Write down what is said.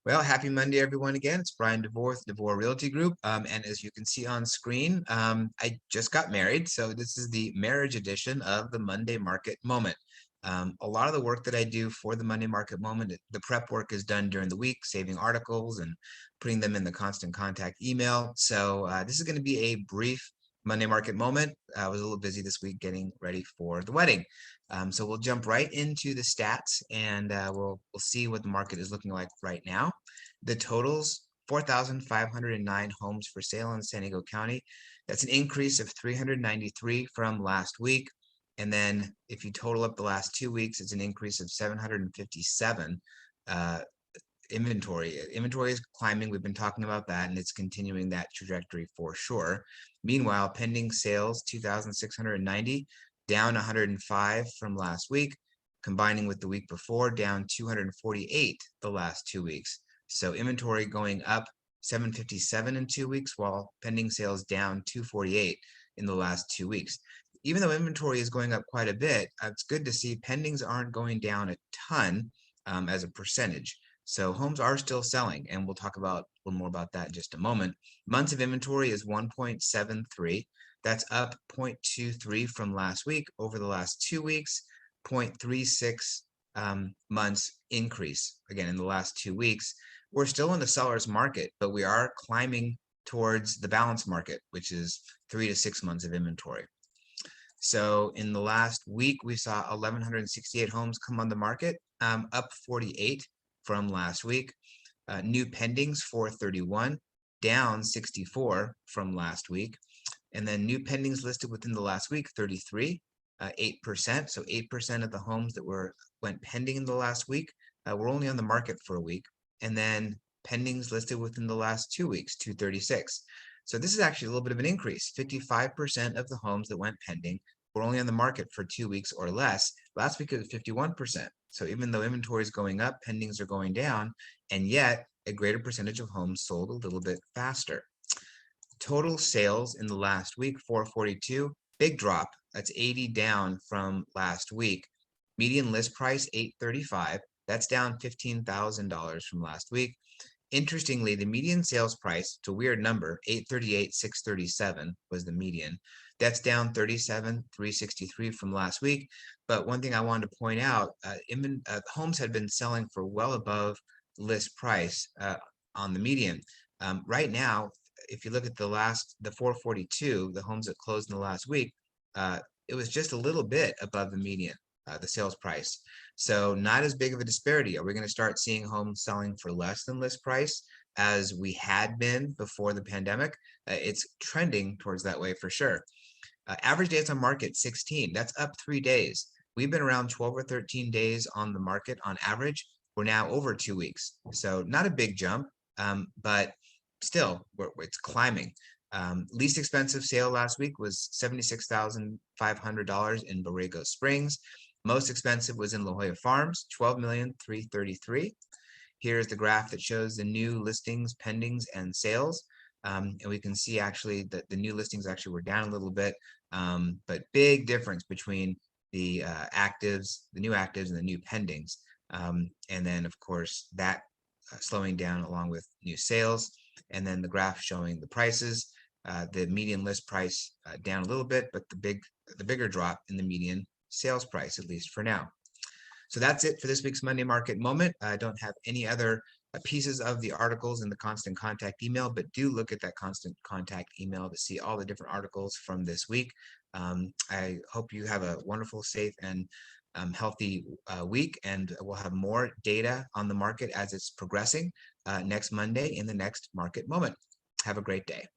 Well, happy Monday, everyone. Again, it's Bryan Devore with Devore Realty Group. And as you can see on screen, I just got married. So this is the marriage edition of the Monday Market Moment. A lot of the work that I do for the Monday Market Moment, the prep work is done during the week, saving articles and putting them in the constant contact email. So this is going to be a brief Monday Market Moment. I was a little busy this week getting ready for the wedding. So we'll jump right into the stats and we'll see what the market is looking like right now. The totals, 4,509 homes for sale in San Diego County. That's an increase of 393 from last week. And then if you total up the last 2 weeks, it's an increase of 757 inventory. Inventory is climbing. We've been talking about that, and it's continuing that trajectory for sure. Meanwhile, pending sales, 2,690, down 105 from last week, combining with the week before, down 248 the last 2 weeks. So inventory going up 757 in 2 weeks, while pending sales down 248 in the last 2 weeks. Even though inventory is going up quite a bit, it's good to see pendings aren't going down a ton as a percentage. So homes are still selling, and we'll talk about a little more about that in just a moment. Months of inventory is 1.73. That's up 0.23 from last week. Over the last 2 weeks, 0.36 months increase. Again, in the last 2 weeks, we're still in the seller's market, but we are climbing towards the balanced market, which is 3 to 6 months of inventory. So in the last week, we saw 1,168 homes come on the market, up 48 from last week. New pendings 431, down 64 from last week. And then new pendings listed within the last week, 33, 8%. So 8% of the homes that went pending in the last week were only on the market for a week. And then pendings listed within the last 2 weeks, 236. So this is actually a little bit of an increase. 55% of the homes that went pending were only on the market for 2 weeks or less. Last week it was 51%. So even though inventory is going up, pendings are going down, and yet a greater percentage of homes sold a little bit faster. Total sales in the last week, 442, big drop. That's 80 down from last week. Median list price, 835. That's down $15,000 from last week. Interestingly, the median sales price, it's a weird number, 838,637 was the median. That's down 37,363 from last week. But one thing I wanted to point out, homes had been selling for well above list price on the median. Right now, if you look at the 442, the homes that closed in the last week, it was just a little bit above the median, the sales price. So not as big of a disparity. Are we going to start seeing homes selling for less than list price as we had been before the pandemic? It's trending towards that way for sure. Average days on market, 16. That's up 3 days. We've been around 12 or 13 days on the market on average. We're now over 2 weeks. So not a big jump, but still, it's climbing. Least expensive sale last week was $76,500 in Borrego Springs. Most expensive was in La Jolla Farms, $12,333,000. Here's the graph that shows the new listings, pendings, and sales. And we can see actually that the new listings actually were down a little bit, but big difference between the new actives and the new pendings. And then of course that slowing down along with new sales. And then the graph showing the prices, the median list price down a little bit, but the bigger drop in the median sales price, at least for now. So that's it for this week's Monday Market Moment. I don't have any other pieces of the articles in the constant contact email, but do look at that constant contact email to see all the different articles from this week. I hope you have a wonderful, safe, and healthy week, and we'll have more data on the market as it's progressing next Monday in the next Market Moment. Have a great day.